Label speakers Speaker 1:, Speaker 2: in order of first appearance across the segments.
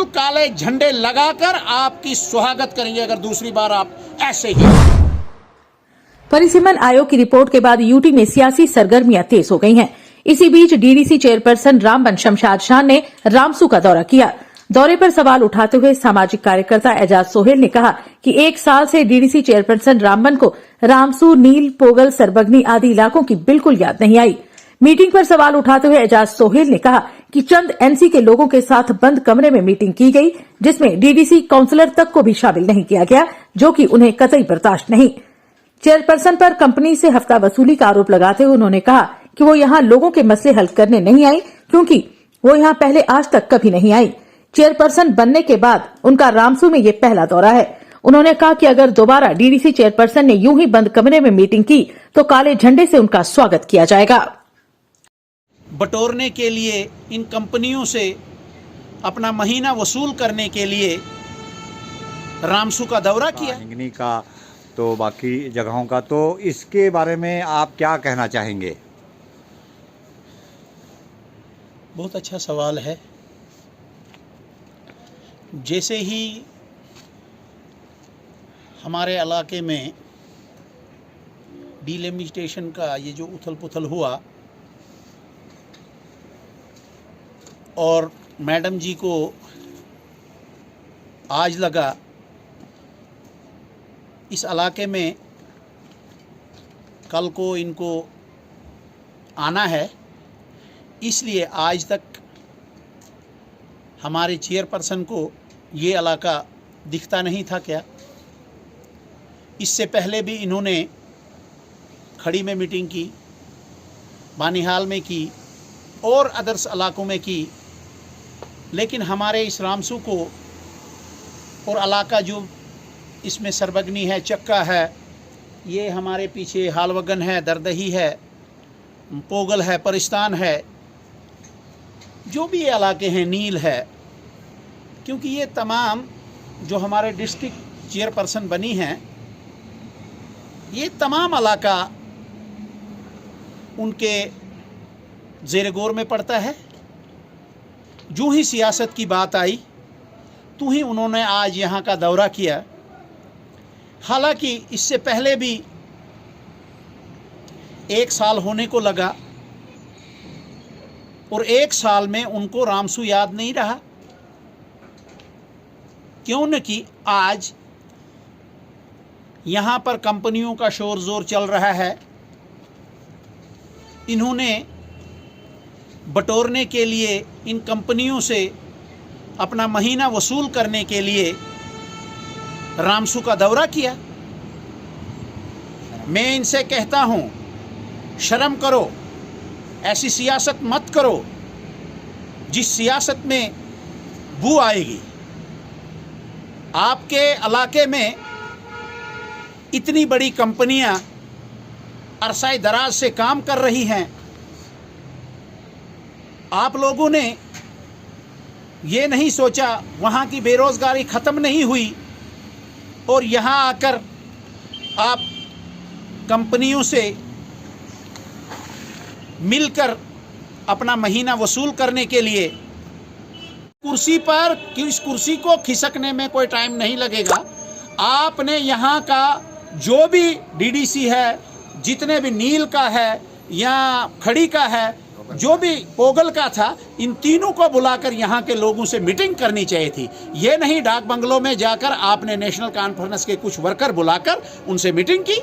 Speaker 1: बिल्कुल काले झंडे लगाकर आपकी स्वागत करेंगे अगर दूसरी बार आप ऐसे ही।
Speaker 2: परिसीमन आयोग की रिपोर्ट के बाद यूटी में सियासी सरगर्मियां तेज हो गई हैं। इसी बीच डीडीसी चेयरपर्सन रामबन शमशाद शान ने रामसू का दौरा किया। दौरे पर सवाल उठाते हुए सामाजिक कार्यकर्ता एजाज सोहेल ने कहा कि 1 साल से डीडीसी चेयरपर्सन रामबन को रामसू, नील, पोगल, सरबगनी आदि इलाकों की बिल्कुल याद नहीं आई। मीटिंग पर सवाल उठाते हुए एजाज सोहेल ने कहा कि चंद एनसी के लोगों के साथ बंद कमरे में मीटिंग की गई, जिसमें डीडीसी काउंसलर तक को भी शामिल नहीं किया गया, जो कि उन्हें कतई बर्दाश्त नहीं। चेयरपर्सन पर कंपनी से हफ्ता वसूली का आरोप लगाते हुए उन्होंने कहा कि वो यहां लोगों के मसले हल करने नहीं आई, क्योंकि वो यहां पहले आज तक कभी नहीं आई। चेयरपर्सन बनने के बाद उनका रामसू में ये पहला दौरा है। उन्होंने कहा कि अगर दोबारा डीडीसी चेयरपर्सन ने यूं ही बंद कमरे में मीटिंग की तो काले झंडे से उनका स्वागत किया जाएगा।
Speaker 1: बटोरने के लिए इन कंपनियों से अपना महीना वसूल करने के लिए रामसू का दौरा किया।
Speaker 3: हिंगनी का तो बाकी जगहों का, तो इसके बारे में आप क्या कहना चाहेंगे?
Speaker 1: बहुत अच्छा सवाल है। जैसे ही हमारे इलाके में डिलिमिटेशन का ये जो उथल पुथल हुआ और मैडम जी को आज लगा इस इलाके में कल को इनको आना है, इसलिए आज तक हमारे चेयरपर्सन को ये इलाका दिखता नहीं था क्या? इससे पहले भी इन्होंने खड़ी में मीटिंग की, बानिहाल में की और अदर्स इलाकों में की, लेकिन हमारे इस रामसू को और इलाका जो इसमें सरबगनी है, चक्का है, ये हमारे पीछे हालवगन है, दरदही है, पोगल है, परिस्तान है, जो भी ये इलाके हैं, नील है, क्योंकि ये तमाम जो हमारे डिस्ट्रिक्ट चेयरपर्सन बनी हैं, ये तमाम इलाका उनके ज़ेर गौर में पड़ता है। जो ही सियासत की बात आई तो ही उन्होंने आज यहाँ का दौरा किया। हालांकि इससे पहले भी 1 साल होने को लगा और 1 साल में उनको रामसू याद नहीं रहा, क्यों न कि आज यहाँ पर कंपनियों का शोर ज़ोर चल रहा है। इन्होंने बटोरने के लिए इन कंपनियों से अपना महीना वसूल करने के लिए रामसू का दौरा किया। मैं इनसे कहता हूँ, शर्म करो, ऐसी सियासत मत करो जिस सियासत में बू आएगी। आपके इलाके में इतनी बड़ी कंपनियां अरसाए दराज से काम कर रही हैं, आप लोगों ने ये नहीं सोचा वहाँ की बेरोज़गारी ख़त्म नहीं हुई और यहाँ आकर आप कंपनियों से मिलकर अपना महीना वसूल करने के लिए कुर्सी पर, इस कुर्सी को खिसकने में कोई टाइम नहीं लगेगा। आपने यहाँ का जो भी डीडीसी है, जितने भी नील का है या खड़ी का है, जो भी पोगल का था, इन तीनों को बुलाकर यहाँ के लोगों से मीटिंग करनी चाहिए थी। ये नहीं डाक बंगलों में जाकर आपने नेशनल कॉन्फ्रेंस के कुछ वर्कर बुलाकर उनसे मीटिंग की।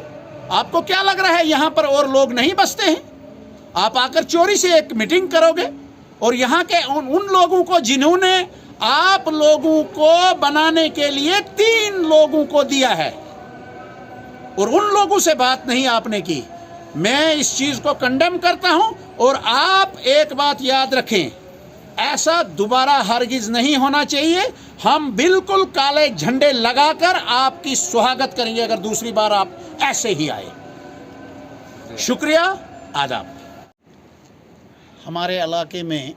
Speaker 1: आपको क्या लग रहा है यहाँ पर और लोग नहीं बसते हैं? आप आकर चोरी से एक मीटिंग करोगे और यहाँ के उन लोगों को जिन्होंने आप लोगों को बनाने के लिए 3 लोगों को दिया है और उन लोगों से बात नहीं आपने की। मैं इस चीज़ को कंडेम करता हूं और आप एक बात याद रखें, ऐसा दोबारा हरगिज नहीं होना चाहिए। हम बिल्कुल काले झंडे लगाकर आपकी स्वागत करेंगे अगर दूसरी बार आप ऐसे ही आए। शुक्रिया, आदाब। हमारे इलाके में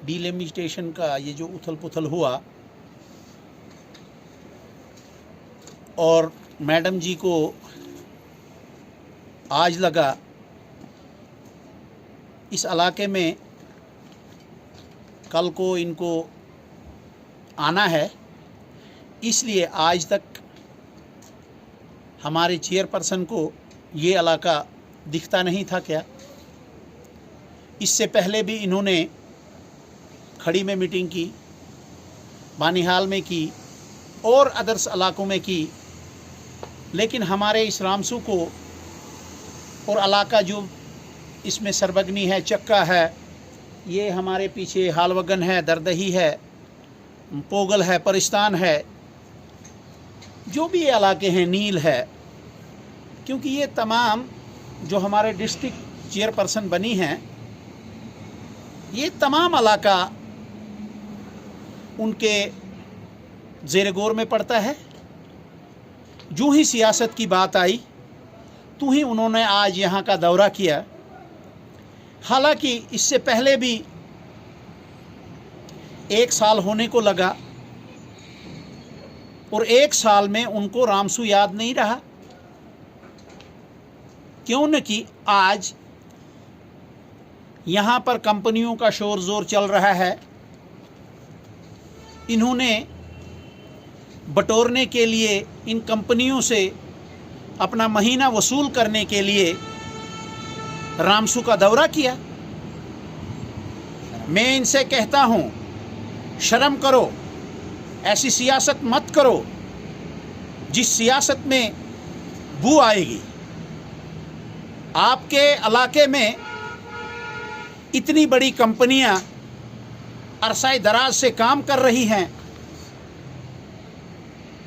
Speaker 1: डिलिमिटेशन का ये जो उथल पुथल हुआ और मैडम जी को आज लगा इस इलाके में कल को इनको आना है, इसलिए आज तक हमारे चेयरपर्सन को ये इलाका दिखता नहीं था क्या? इससे पहले भी इन्होंने खड़ी में मीटिंग की, बानिहाल में की और अदर्स इलाकों में की, लेकिन हमारे इस रामसू को और इलाका जो इसमें सरबगनी है, चक्का है, ये हमारे पीछे हालवगन है, दरदही है, पोगल है, परिस्तान है, जो भी ये इलाके हैं, नील है, क्योंकि ये तमाम जो हमारे डिस्ट्रिक्ट चेयरपर्सन बनी हैं, ये तमाम इलाका उनके ज़ेर गौर में पड़ता है। जो ही सियासत की बात आई तो ही उन्होंने आज यहाँ का दौरा किया। हालांकि इससे पहले भी 1 साल होने को लगा और 1 साल में उनको रामसू याद नहीं रहा, क्यों न कि आज यहाँ पर कंपनियों का शोर जोर चल रहा है। इन्होंने बटोरने के लिए इन कंपनियों से अपना महीना वसूल करने के लिए रामसू का दौरा किया। मैं इनसे कहता हूँ, शर्म करो, ऐसी सियासत मत करो जिस सियासत में बू आएगी। आपके इलाके में इतनी बड़ी कंपनियां अरसाए दराज से काम कर रही हैं,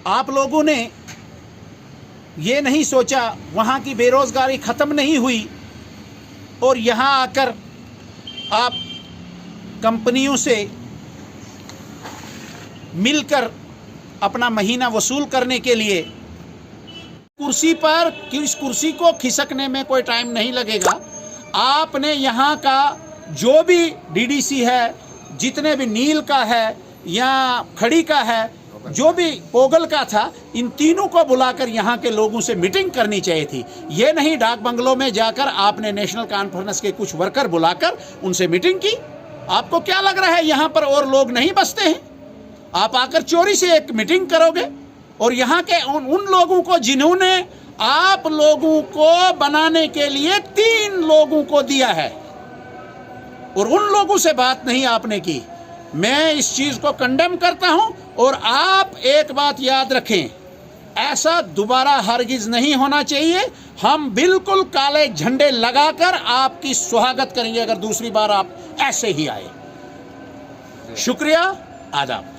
Speaker 1: आप लोगों ने ये नहीं सोचा, वहाँ की बेरोज़गारी ख़त्म नहीं हुई और यहाँ आकर आप कंपनियों से मिलकर अपना महीना वसूल करने के लिए कुर्सी पर, इस कुर्सी को खिसकने में कोई टाइम नहीं लगेगा। आपने यहाँ का जो भी डीडीसी है, जितने भी नील का है या खड़ी का है, जो भी पोगल का था, इन तीनों को बुलाकर यहाँ के लोगों से मीटिंग करनी चाहिए थी। ये नहीं डाक बंगलों में जाकर आपने नेशनल कॉन्फ्रेंस के कुछ वर्कर बुलाकर उनसे मीटिंग की। आपको क्या लग रहा है यहाँ पर और लोग नहीं बसते हैं? आप आकर चोरी से एक मीटिंग करोगे और यहाँ के उन लोगों को जिन्होंने आप लोगों को बनाने के लिए 3 लोगों को दिया है और उन लोगों से बात नहीं आपने की। मैं इस चीज़ को कंडेम करता हूं और आप एक बात याद रखें, ऐसा दोबारा हरगिज नहीं होना चाहिए। हम बिल्कुल काले झंडे लगाकर आपकी स्वागत करेंगे अगर दूसरी बार आप ऐसे ही आए। शुक्रिया, आदाब।